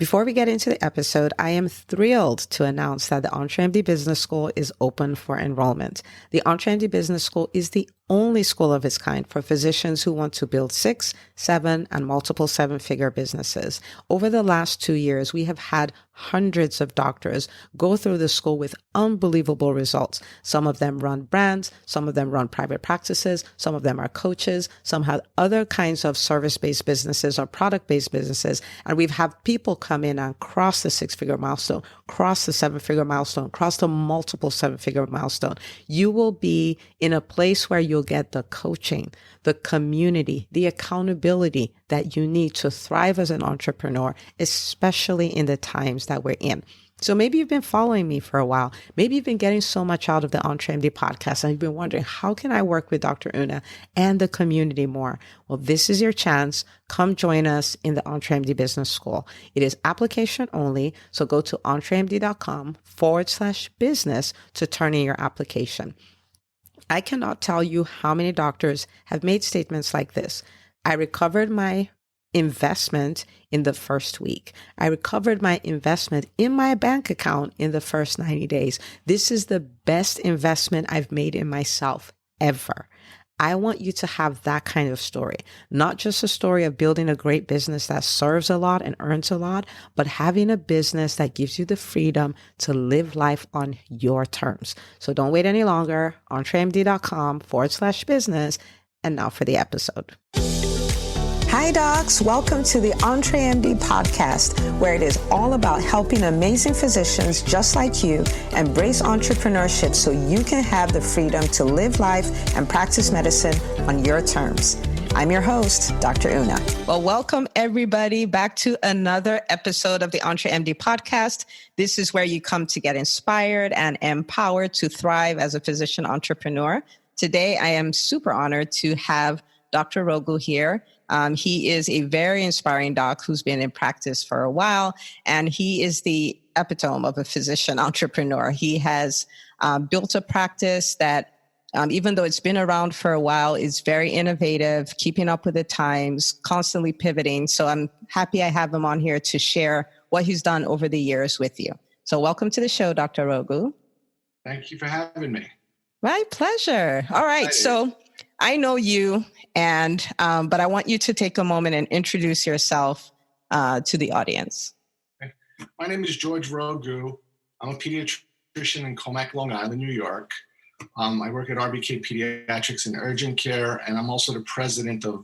Before we get into the episode, I am thrilled to announce that the EntreMD Business School is open for enrollment. The EntreMD Business School is the only school of its kind for physicians who want to build 6, 7, and multiple 7-figure businesses. Over the last 2 years, we have had hundreds of doctors go through the school with unbelievable results. Some of them run brands, some of them run private practices, some of them are coaches, some have other kinds of service-based businesses or product-based businesses. And we've had people come in and cross the 6-figure milestone, cross the 7-figure milestone, cross the multiple 7-figure milestone. You will be in a place where you'll get the coaching, the community, the accountability that you need to thrive as an entrepreneur, especially in the times that we're in. So maybe you've been following me for a while. Maybe you've been getting so much out of the EntreMD podcast and you've been wondering, how can I work with Dr. Una and the community more? Well, this is your chance. Come join us in the EntreMD Business School. It is application only. So go to entremd.com/business to turn in your application. I cannot tell you how many doctors have made statements like this. I recovered my investment in the first week. I recovered my investment in my bank account in the first 90 days. This is the best investment I've made in myself ever. I want you to have that kind of story, not just a story of building a great business that serves a lot and earns a lot, but having a business that gives you the freedom to live life on your terms. So don't wait any longer. entremd.com/business. And now for the episode. Hi, docs. Welcome to the EntreMD Podcast, where it is all about helping amazing physicians just like you embrace entrepreneurship so you can have the freedom to live life and practice medicine on your terms. I'm your host, Dr. Una. Well, welcome everybody back to another episode of the EntreMD Podcast. This is where you come to get inspired and empowered to thrive as a physician entrepreneur. Today, I am super honored to have Dr. Rogu here. He is a very inspiring doc who's been in practice for a while, and he is the epitome of a physician entrepreneur. He has built a practice that, even though it's been around for a while, is very innovative, keeping up with the times, constantly pivoting. So I'm happy I have him on here to share what he's done over the years with you. So welcome to the show, Dr. Rogu. Thank you for having me. My pleasure. All right. So I know you, and but I want you to take a moment and introduce yourself to the audience. Okay. My name is George Rogu. I'm a pediatrician in Comac, Long Island, New York. I work at RBK Pediatrics in Urgent Care, and I'm also the president of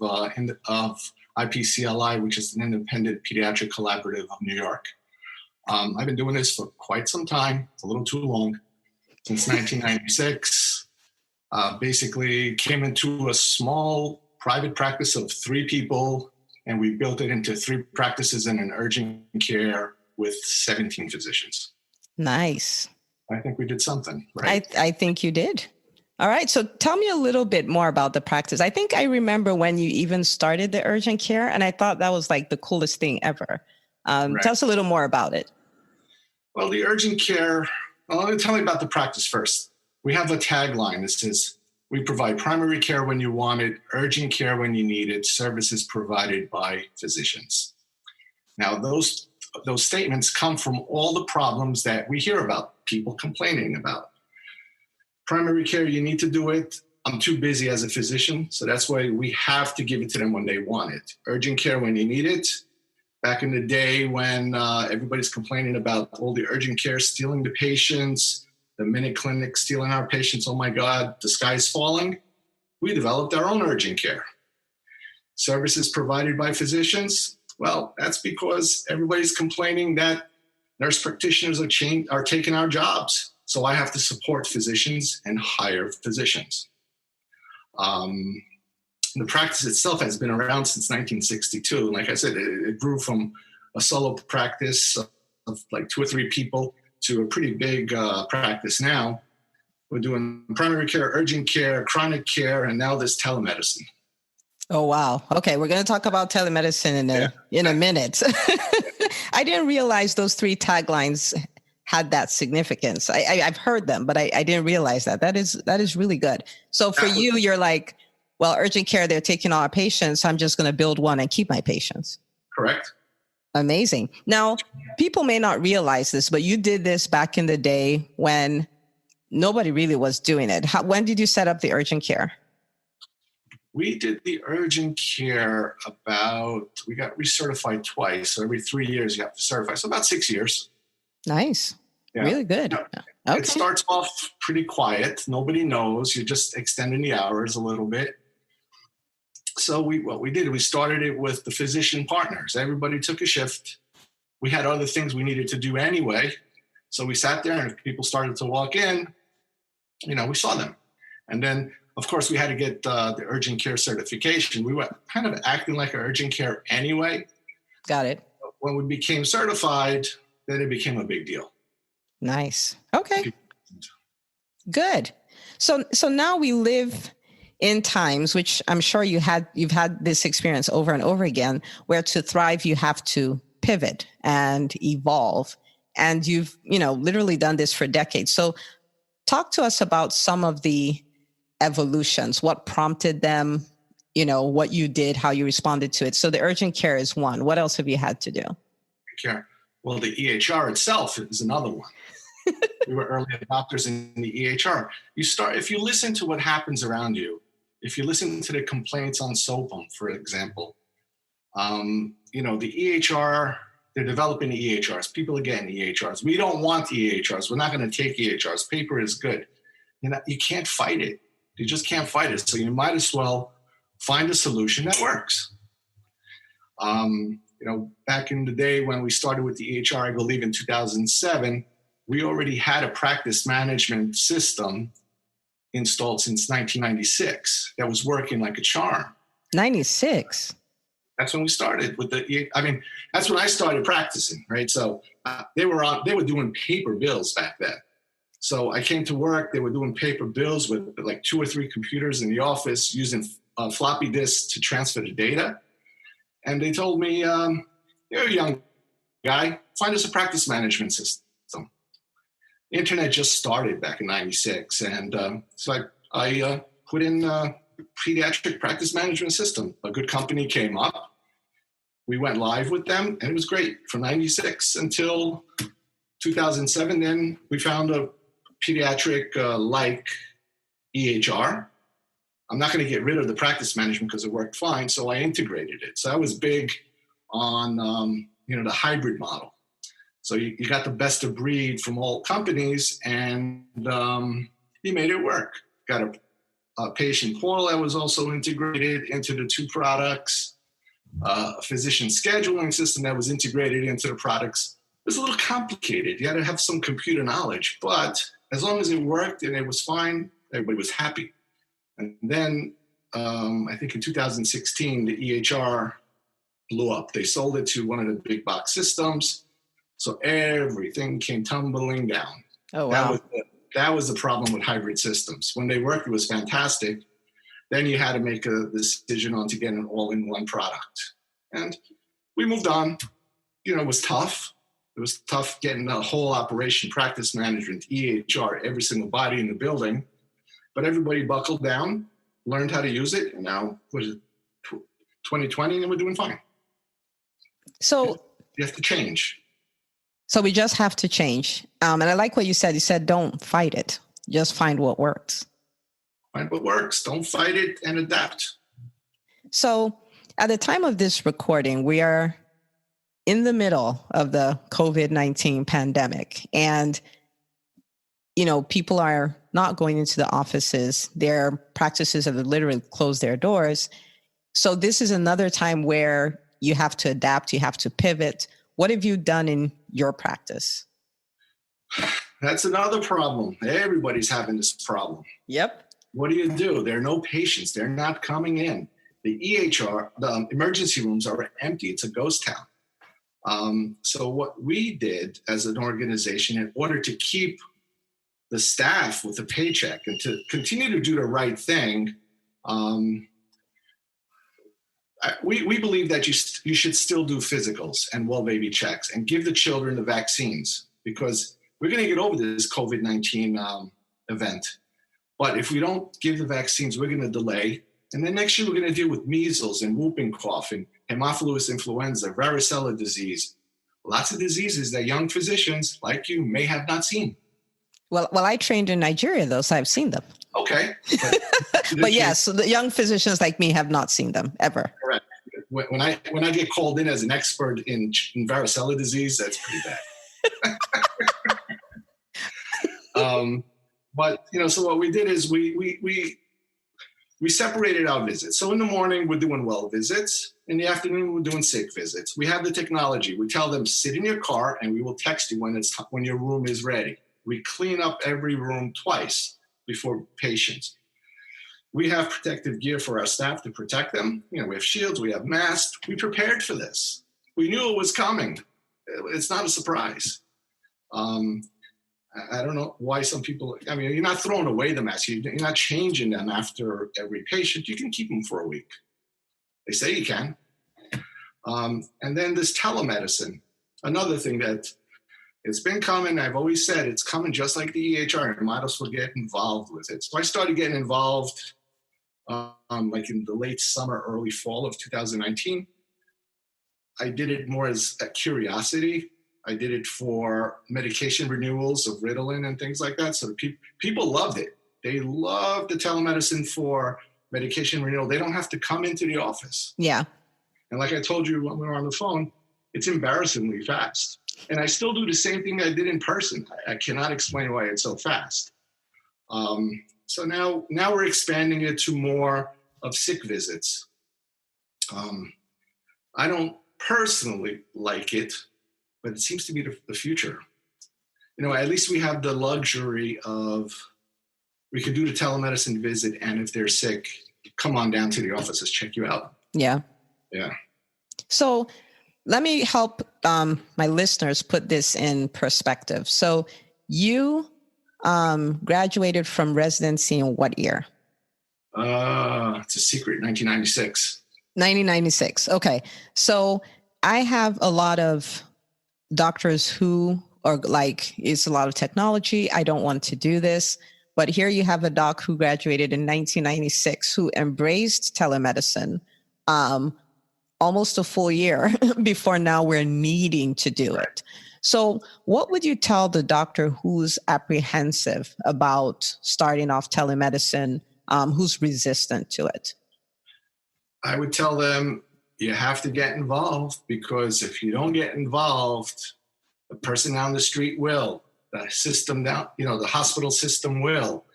IPCLI, which is an independent pediatric collaborative of New York. I've been doing this for quite some time. It's a little too long. Since 1996. Basically came into a small private practice of 3 people, and we built it into 3 practices in an urgent care with 17 physicians. Nice. I think we did something, right? I think you did. All right. So tell me a little bit more about the practice. I think I remember when you even started the urgent care, and I thought that was like the coolest thing ever. Right. Tell us a little more about it. Well, the urgent care, let me tell you about the practice first. We have a tagline that says, we provide primary care when you want it, urgent care when you need it, services provided by physicians. Now, those statements come from all the problems that we hear about, people complaining about. Primary care, you need to do it. I'm too busy as a physician, so that's why we have to give it to them when they want it. Urgent care when you need it. Back in the day when everybody's complaining about all the urgent care stealing the patients, the minute clinic stealing our patients, oh my God, the sky's falling. We developed our own urgent care. Services provided by physicians. Well, that's because everybody's complaining that nurse practitioners are taking our jobs. So I have to support physicians and hire physicians. The practice itself has been around since 1962. And like I said, it grew from a solo practice of like 2 or 3 people to a pretty big practice now. We're doing primary care, urgent care, chronic care, and now there's telemedicine. Oh, wow. Okay, we're going to talk about telemedicine in a minute. I didn't realize those 3 taglines had that significance. I've heard them, but I didn't realize that. That is really good. So for you, you're like, well, urgent care, they're taking all our patients. So I'm just going to build one and keep my patients. Correct. Amazing. Now, people may not realize this, but you did this back in the day when nobody really was doing it. When did you set up the urgent care? We did the urgent care we got recertified twice. So every 3 years you have to certify. So about 6 years. Nice. Yeah. Really good. Yeah. Okay. It starts off pretty quiet. Nobody knows. You're just extending the hours a little bit. So what we did, we started it with the physician partners. Everybody took a shift. We had other things we needed to do anyway. So we sat there, and if people started to walk in, we saw them. And then, of course, we had to get the urgent care certification. We were kind of acting like an urgent care anyway. Got it. When we became certified, then it became a big deal. Nice. Okay. Good. So now we live in times, which I'm sure you've had this experience over and over again, where to thrive, you have to pivot and evolve. And you've, literally done this for decades. So talk to us about some of the evolutions, what prompted them, what you did, how you responded to it. So the urgent care is one. What else have you had to do? Care. Well, the EHR itself is another one. We were early adopters in the EHR. If you listen to what happens around you, if you listen to the complaints on SOPM, for example, the EHR, they're developing the EHRs. People are getting EHRs. We don't want EHRs. We're not going to take EHRs. Paper is good. You can't fight it. You just can't fight it. So you might as well find a solution that works. Back in the day when we started with the EHR, I believe in 2007, we already had a practice management system installed since 1996 that was working like a charm. 96. That's when we started with that's when I started practicing, right? So they were doing paper bills back then. So I came to work, they were doing paper bills with like 2 or 3 computers in the office using floppy disks to transfer the data. And they told me, you're a young guy, find us a practice management system. The internet just started back in 96. And so I put in a pediatric practice management system. A good company came up. We went live with them, and it was great from 96 until 2007. Then we found a pediatric like EHR. I'm not going to get rid of the practice management because it worked fine, so I integrated it. So I was big on the hybrid model. So you got the best of breed from all companies, and you made it work. Got a patient portal that was also integrated into the 2 products, a physician scheduling system that was integrated into the products. It was a little complicated. You had to have some computer knowledge, but as long as it worked and it was fine, everybody was happy. And then I think in 2016, the EHR blew up. They sold it to one of the big box systems. So everything came tumbling down. Oh, wow. That was the problem with hybrid systems. When they worked, it was fantastic. Then you had to make a decision on to get an all-in-one product. And we moved on. It was tough. It was tough getting the whole operation, practice management, EHR, every single body in the building. But everybody buckled down, learned how to use it, and now, 2020, and we're doing fine. So you have to change. So we just have to change. And I like what you said. You said, don't fight it. Just find what works. Find what works. Don't fight it and adapt. So at the time of this recording, we are in the middle of the COVID-19 pandemic. And, people are not going into the offices. Their practices have literally closed their doors. So this is another time where you have to adapt. You have to pivot. What have you done in your practice? That's another problem. Everybody's having this problem. Yep. What do? There are no patients. They're not coming in. The EHR, the emergency rooms are empty. It's a ghost town. So what we did as an organization, in order to keep the staff with a paycheck and to continue to do the right thing, we believe that you should still do physicals and well baby checks and give the children the vaccines, because we're going to get over this COVID-19 event. But if we don't give the vaccines, we're going to delay. And then next year, we're going to deal with measles and whooping cough and Haemophilus influenza, varicella disease, lots of diseases that young physicians like you may have not seen. Well, I trained in Nigeria, though, so I've seen them. Okay. But yes, so the young physicians like me have not seen them ever. Correct. When I get called in as an expert in varicella disease, that's pretty bad. But so what we did is we separated our visits. So in the morning we're doing well visits. In the afternoon we're doing sick visits. We have the technology. We tell them sit in your car and we will text you when your room is ready. We clean up every room twice before patients. We have protective gear for our staff to protect them. We have shields, we have masks. We prepared for this. We knew it was coming. It's not a surprise. I don't know why some people, you're not throwing away the masks. You're not changing them after every patient. You can keep them for a week. They say you can. And then this telemedicine, another thing that it's been coming. I've always said it's coming just like the EHR. You might as well get involved with it. So I started getting involved like in the late summer, early fall of 2019. I did it more as a curiosity. I did it for medication renewals of Ritalin and things like that. So people loved it. They loved the telemedicine for medication renewal. They don't have to come into the office. Yeah. And like I told you when we were on the phone, it's embarrassingly fast. And I still do the same thing I did in person. I cannot explain why it's so fast. So now we're expanding it to more of sick visits. I don't personally like it, but it seems to be the future. At least we have the luxury of, we can do the telemedicine visit, and if they're sick, come on down to the office, let's check you out. Yeah. Yeah. So let me help my listeners put this in perspective. So you graduated from residency in what year? It's a secret, 1996. 1996. Okay. So I have a lot of doctors who are like, it's a lot of technology. I don't want to do this. But here you have a doc who graduated in 1996 who embraced telemedicine almost a full year before now we're needing to do it. So what would you tell the doctor who's apprehensive about starting off telemedicine, who's resistant to it? I would tell them you have to get involved, because if you don't get involved, the person down the street will, the system down, the hospital system will,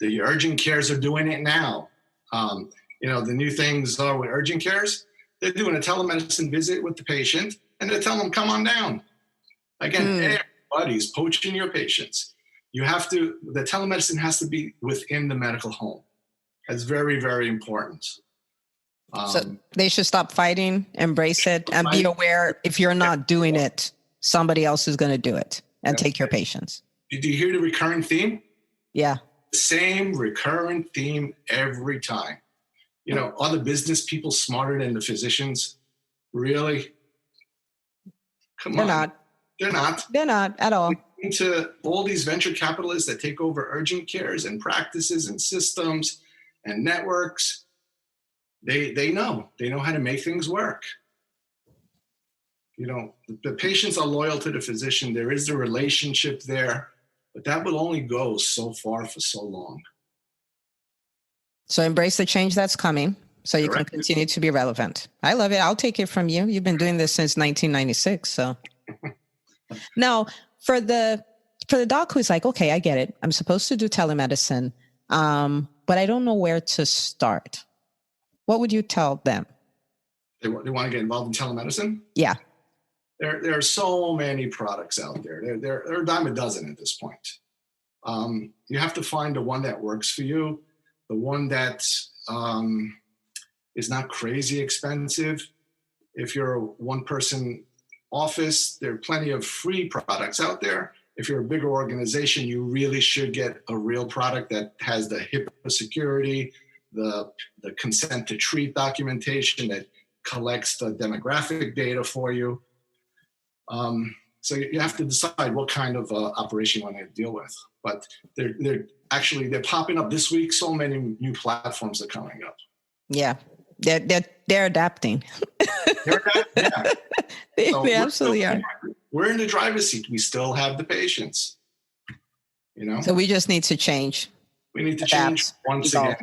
the urgent cares are doing it now. The new things are with urgent cares. They're doing a telemedicine visit with the patient and they're telling them, come on down. Again, everybody's poaching your patients. The telemedicine has to be within the medical home. That's very, very important. So they should stop fighting, embrace it, and be aware if you're not doing it, somebody else is going to do it and take your patients. Did you hear the recurring theme? Yeah. The same recurring theme every time. Are the business people smarter than the physicians? Really? Come on. They're not. They're not at all. To all these venture capitalists that take over urgent cares and practices and systems and networks, they know how to make things work. The patients are loyal to the physician. There is a relationship there, but that will only go so far for so long. So embrace the change that's coming so you can continue to be relevant. I love it. I'll take it from you. You've been doing this since 1996. So now for the doc who's like, okay, I get it. I'm supposed to do telemedicine, but I don't know where to start. What would you tell them? They want to get involved in telemedicine? Yeah. There are so many products out there. There are a dime a dozen at this point. You have to find the one that works for you, the one that is not crazy expensive. If you're a one-person office, there are plenty of free products out there. If you're a bigger organization, you really should get a real product that has the HIPAA security, the consent to treat documentation that collects the demographic data for you. So you have to decide what kind of operation you want to deal with. But they're popping up this week. So many new platforms are coming up. Yeah, they're adapting. Yeah. They absolutely are. We're in the driver's seat. We still have the patients. So we just need to change. We need to change once again.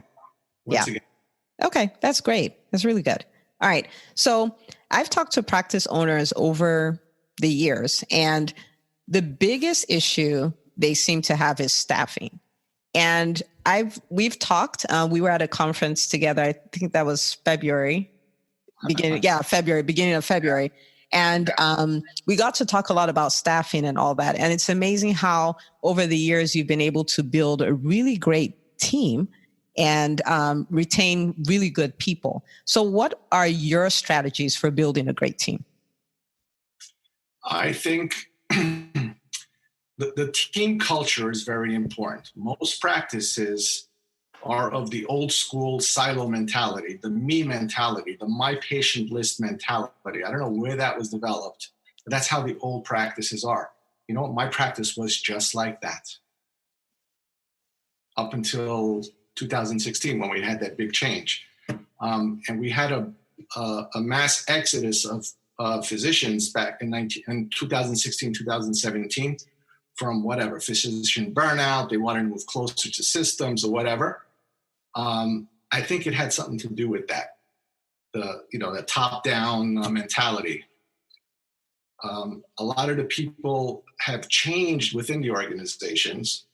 Okay, that's great. That's really good. All right. So I've talked to practice owners over the years, and the biggest issue they seem to have is staffing. And we've talked, we were at a conference together. I think that was beginning of February. And we got to talk a lot about staffing and all that. And it's amazing how over the years you've been able to build a really great team and retain really good people. So what are your strategies for building a great team? I think the team culture is very important. Most practices are of the old school silo mentality, the me mentality, the my patient list mentality. I don't know where that was developed, but that's how the old practices are. My practice was just like that up until 2016 when we had that big change. And we had a mass exodus of physicians back in 2016, 2017 from whatever, physician burnout. They wanted to move closer to systems or whatever. I think it had something to do with that, the top-down mentality. A lot of the people have changed within the organizations,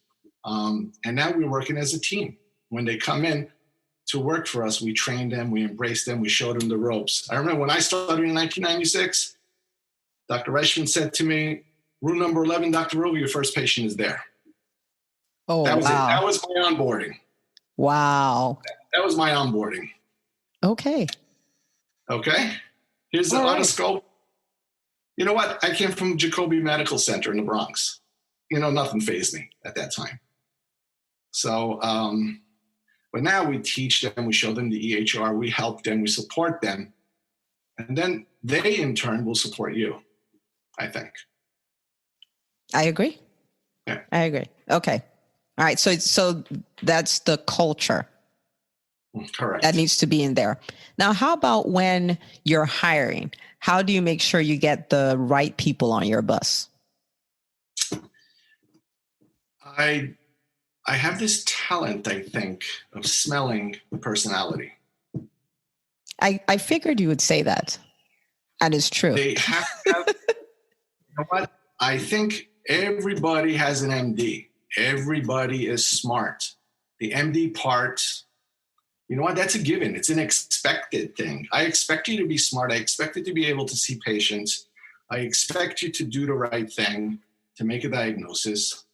and now we're working as a team. When they come in to work for us, we train them, we embrace them, we show them the ropes. I remember when I started in 1996, Dr. Reichman said to me, room number 11, Dr. Rogu, your first patient is there. Oh, that was wow. It. That was my onboarding. Wow. That was my onboarding. Okay. Here's the otoscope. You know what? I came from Jacobi Medical Center in the Bronx. Nothing fazed me at that time. So, but now we teach them, we show them the EHR, we help them, we support them. And then they in turn will support you, I think. I agree. Yeah. I agree. Okay. All right. So that's the culture. Correct. That needs to be in there. Now, how about when you're hiring? How do you make sure you get the right people on your bus? I have this talent, I think, of smelling the personality. I figured you would say that. And it's true. They have to have, you know what? I think everybody has an MD. Everybody is smart. The MD part, you know what? That's a given. It's an expected thing. I expect you to be smart. I expect you to be able to see patients. I expect you to do the right thing, to make a diagnosis.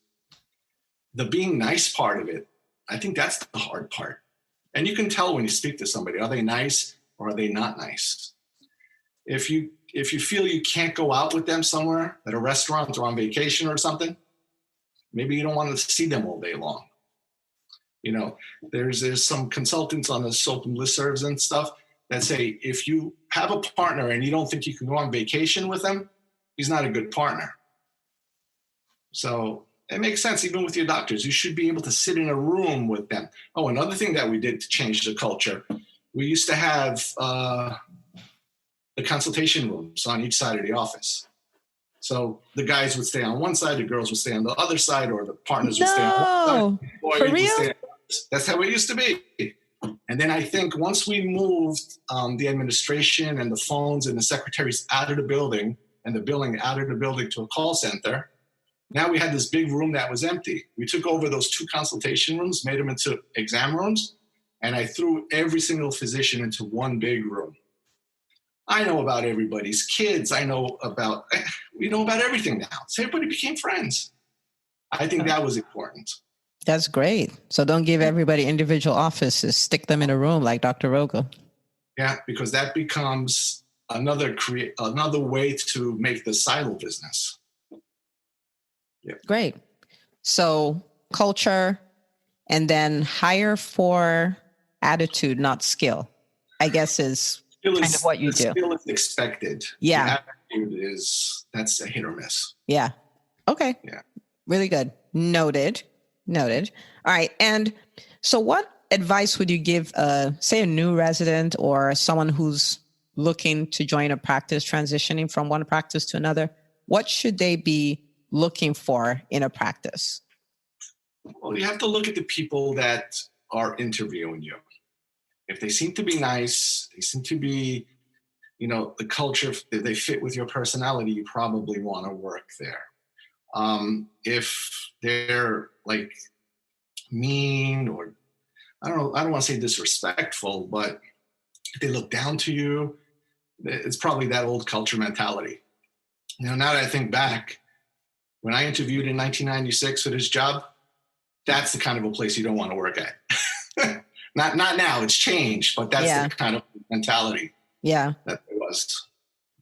The being nice part of it, I think that's the hard part. And you can tell when you speak to somebody, are they nice or are they not nice? If you feel you can't go out with them somewhere at a restaurant or on vacation or something, maybe you don't want to see them all day long. There's some consultants on the soap and listservs and stuff that say, if you have a partner and you don't think you can go on vacation with them, he's not a good partner. So it makes sense, even with your doctors. You should be able to sit in a room with them. Oh, another thing that we did to change the culture, we used to have the consultation rooms on each side of the office. So the guys would stay on one side, the girls would stay on the other side, or the partners would stay on one side. For real? That's how it used to be. And then I think once we moved the administration and the phones and the secretaries out of the building and the billing out of the building to a call center, now we had this big room that was empty. We took over those 2 consultation rooms, made them into exam rooms, and I threw every single physician into one big room. I know about everybody's kids. We know about everything now. So everybody became friends. I think that was important. That's great. So don't give everybody individual offices. Stick them in a room like Dr. Rogu. Yeah, because that becomes another way to make the silo business. Yeah. Great. So culture, and then hire for attitude, not skill, I guess is kind of what you do. Skill is expected. Yeah. The attitude that's a hit or miss. Yeah. Okay. Yeah. Really good. Noted. All right. And so what advice would you give, say a new resident or someone who's looking to join a practice, transitioning from one practice to another, what should they be looking for in a practice? Well, you have to look at the people that are interviewing you. If they seem to be nice, they seem to be, the culture, if they fit with your personality, you probably want to work there. If they're like mean or I don't want to say disrespectful, but if they look down to you, it's probably that old culture mentality. Now that I think back, when I interviewed in 1996 for this job, that's the kind of a place you don't want to work at. Not now, it's changed, but that's the kind of mentality that it was.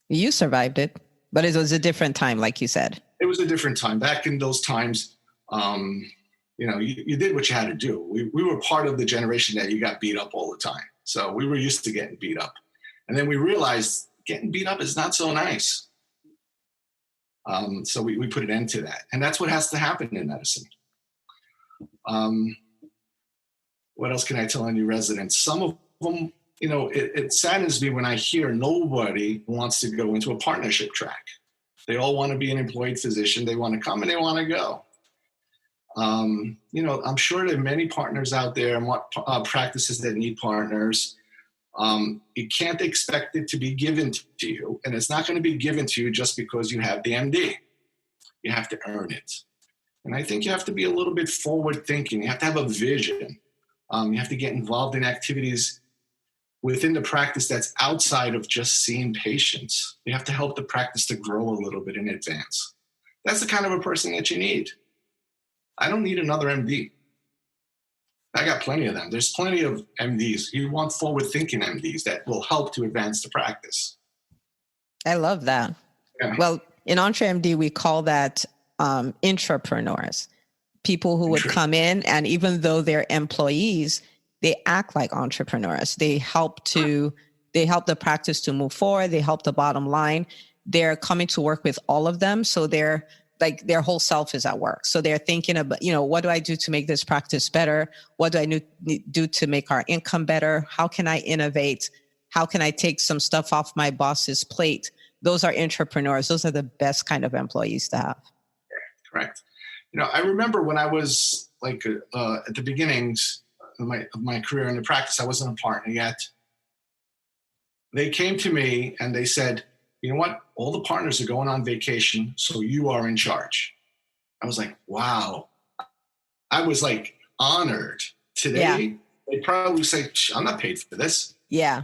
You survived it, but it was a different time, like you said. It was a different time. Back in those times, you did what you had to do. We were part of the generation that you got beat up all the time. So we were used to getting beat up. And then we realized getting beat up is not so nice. So we put an end to that. And that's what has to happen in medicine. What else can I tell any residents? Some of them, it saddens me when I hear nobody wants to go into a partnership track. They all want to be an employed physician. They want to come and they want to go. I'm sure there are many partners out there and practices that need partners. You can't expect it to be given to you, and it's not going to be given to you just because you have the MD. You have to earn it. And I think you have to be a little bit forward thinking. You have to have a vision. You have to get involved in activities within the practice that's outside of just seeing patients. You have to help the practice to grow a little bit in advance. That's the kind of a person that you need. I don't need another MD. I got plenty of them. There's plenty of MDs. You want forward-thinking MDs that will help to advance the practice. I love that. Yeah. Well, in EntreMD, we call that intrapreneurs. People who would come in, and even though they're employees, they act like entrepreneurs. They help the practice to move forward. They help the bottom line. They're coming to work with all of them. So they're like their whole self is at work. So they're thinking about, what do I do to make this practice better? What do I do to make our income better? How can I innovate? How can I take some stuff off my boss's plate? Those are entrepreneurs. Those are the best kind of employees to have. Correct. I remember when I was at the beginnings of my career in the practice, I wasn't a partner yet. They came to me and they said, you know what? All the partners are going on vacation, so you are in charge. I was like, wow. I was like honored. Today, they'd probably say, I'm not paid for this. Yeah.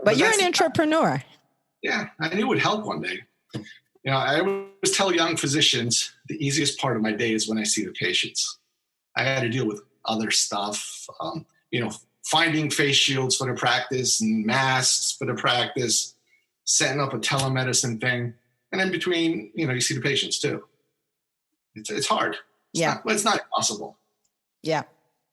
But you're an entrepreneur. Yeah, I knew it would help one day. I always tell young physicians the easiest part of my day is when I see the patients. I had to deal with other stuff, finding face shields for the practice and masks for the practice, setting up a telemedicine thing. And in between, you see the patients too. It's hard. It's not impossible. Yeah.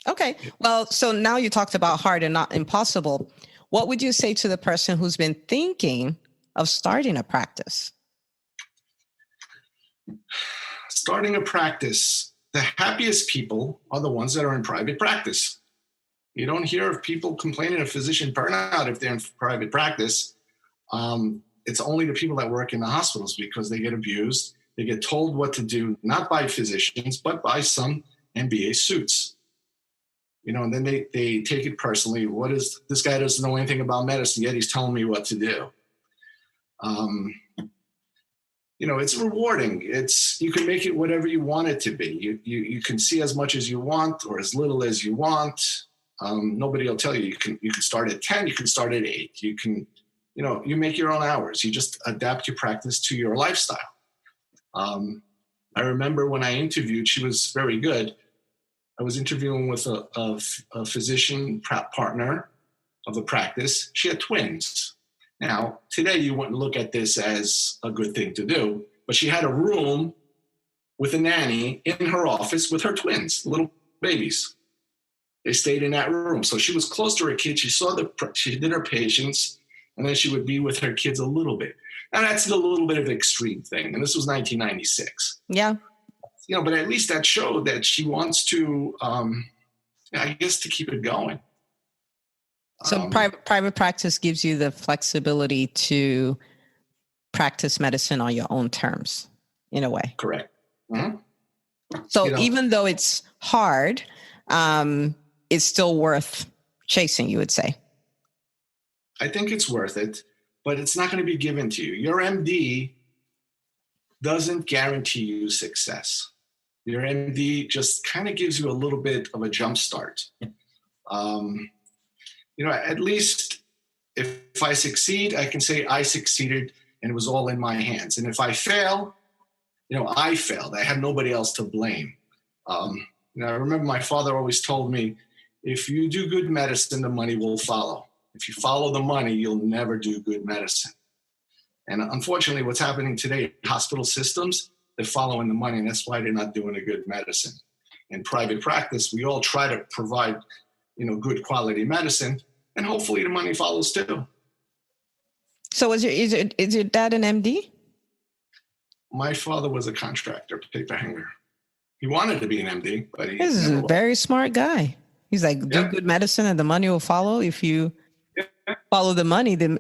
Okay. Well, so now you talked about hard and not impossible. What would you say to the person who's been thinking of starting a practice? Starting a practice, the happiest people are the ones that are in private practice. You don't hear of people complaining of physician burnout if they're in private practice. It's only the people that work in the hospitals because they get abused. They get told what to do, not by physicians, but by some MBA suits. And then they take it personally. This guy doesn't know anything about medicine, yet he's telling me what to do. It's rewarding. You can make it whatever you want it to be. You can see as much as you want or as little as you want. Nobody will tell you. You can start at 10, you can start at 8. You can, you make your own hours. You just adapt your practice to your lifestyle. I remember when I interviewed, she was very good. I was interviewing with a physician partner of the practice. She had twins. Now, today you wouldn't look at this as a good thing to do, but she had a room with a nanny in her office with her twins, little babies. They stayed in that room. So she was close to her kids. She did her patients, and then she would be with her kids a little bit. Now, that's a little bit of an extreme thing, and this was 1996. Yeah. But at least that showed that she wants to, to keep it going. So private practice gives you the flexibility to practice medicine on your own terms, in a way. Correct. Mm-hmm. So even though it's hard, it's still worth chasing, you would say. I think it's worth it, but it's not going to be given to you. Your MD doesn't guarantee you success. Your MD just kind of gives you a little bit of a jump start. At least if I succeed, I can say I succeeded and it was all in my hands. And if I fail, I failed. I had nobody else to blame. I remember my father always told me, if you do good medicine, the money will follow. If you follow the money, you'll never do good medicine. And unfortunately, what's happening today, hospital systems, they're following the money, and that's why they're not doing a good medicine. In private practice, we all try to provide, good quality medicine, and hopefully the money follows too. So is your dad an MD? My father was a contractor, paper hanger. He wanted to be an MD, but he's a very smart guy. He's like, do good medicine and the money will follow. If you follow the money, good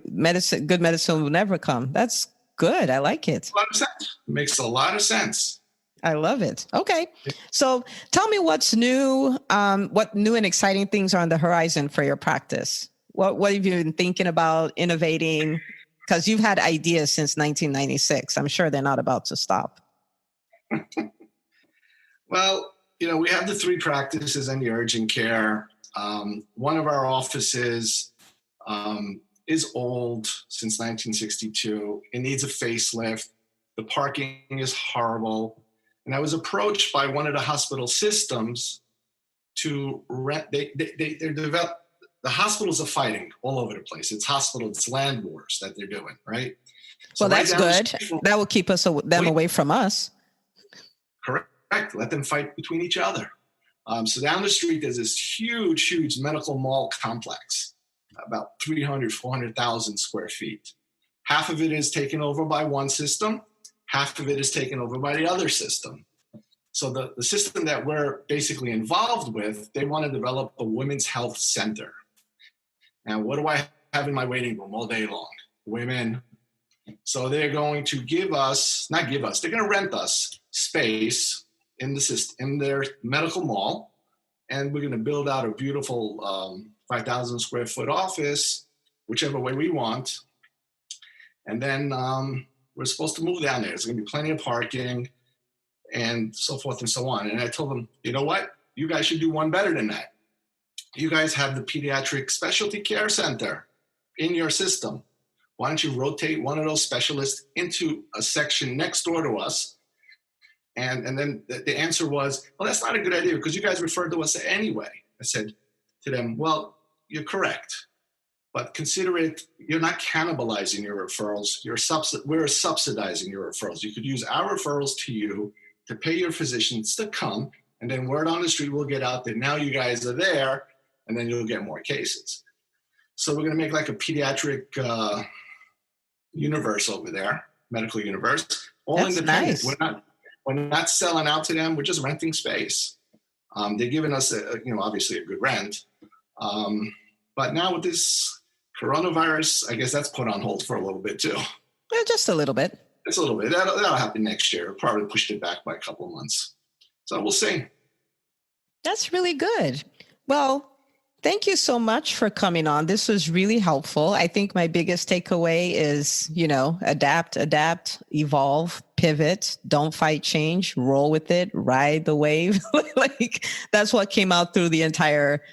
medicine will never come. That's good. I like it. A lot of sense. Makes a lot of sense. I love it. Okay. So tell me what's new, what new and exciting things are on the horizon for your practice? What have you been thinking about, innovating? Because you've had ideas since 1996. I'm sure they're not about to stop. Well, we have the 3 practices in the urgent care. One of our offices is old, since 1962. It needs a facelift. The parking is horrible. And I was approached by one of the hospital systems to rent. They're developed. The hospitals are fighting all over the place. It's land wars that they're doing, right? So that's good. That will keep them away from us. Correct. Let them fight between each other. So down the street, there's this huge medical mall complex, about 300, 400,000 square feet. Half of it is taken over by one system. Half of it is taken over by the other system. So the system that we're basically involved with, they want to develop a women's health center. Now, what do I have in my waiting room all day long? Women. So they're going to they're going to rent us space in their medical mall. And we're going to build out a beautiful 5,000 square foot office, whichever way we want. And then we're supposed to move down there. There's going to be plenty of parking and so forth and so on. And I told them, you know what? You guys should do one better than that. You guys have the pediatric specialty care center in your system. Why don't you rotate one of those specialists into a section next door to us? And then the answer was, well, that's not a good idea because you guys referred to us anyway. I said to them, well, you're correct. But consider it, you're not cannibalizing your referrals. We're subsidizing your referrals. You could use our referrals to you to pay your physicians to come, and then word on the street will get out that now you guys are there, and then you'll get more cases. So we're going to make like a pediatric universe over there, medical universe, all That's independent. Nice. We're not selling out to them. We're just renting space. They're giving us, obviously a good rent. But now with this coronavirus, I guess that's put on hold for a little bit too. Yeah, just a little bit. It's a little bit. That'll happen next year. Probably pushed it back by a couple of months. So we'll see. That's really good. Well, thank you so much for coming on. This was really helpful. I think my biggest takeaway is, adapt, evolve, pivot, don't fight change, roll with it, ride the wave. That's what came out through the entire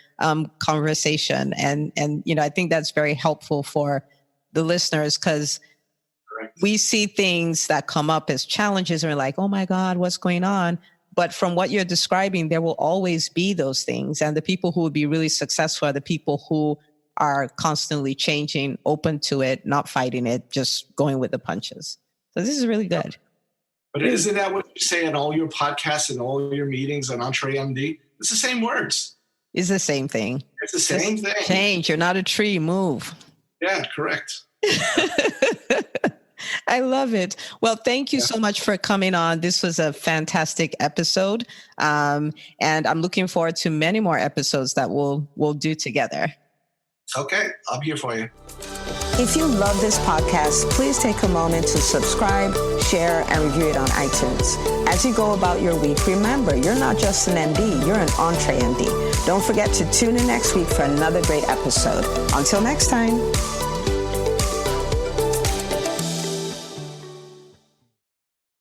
conversation. And I think that's very helpful for the listeners because we see things that come up as challenges and we're like, oh my God, what's going on? But from what you're describing, there will always be those things. And the people who will be really successful are the people who are constantly changing, open to it, not fighting it, just going with the punches. So this is really good. But isn't that what you say in all your podcasts and all your meetings on EntreMD? It's the same words. It's the same thing. It's the same thing. Change. You're not a tree. Move. Yeah, correct. I love it. Well, thank you so much for coming on. This was a fantastic episode. And I'm looking forward to many more episodes that we'll do together. Okay, I'm here for you. If you love this podcast, please take a moment to subscribe, share, and review it on iTunes. As you go about your week, remember, you're not just an MD, you're an EntreMD. Don't forget to tune in next week for another great episode. Until next time.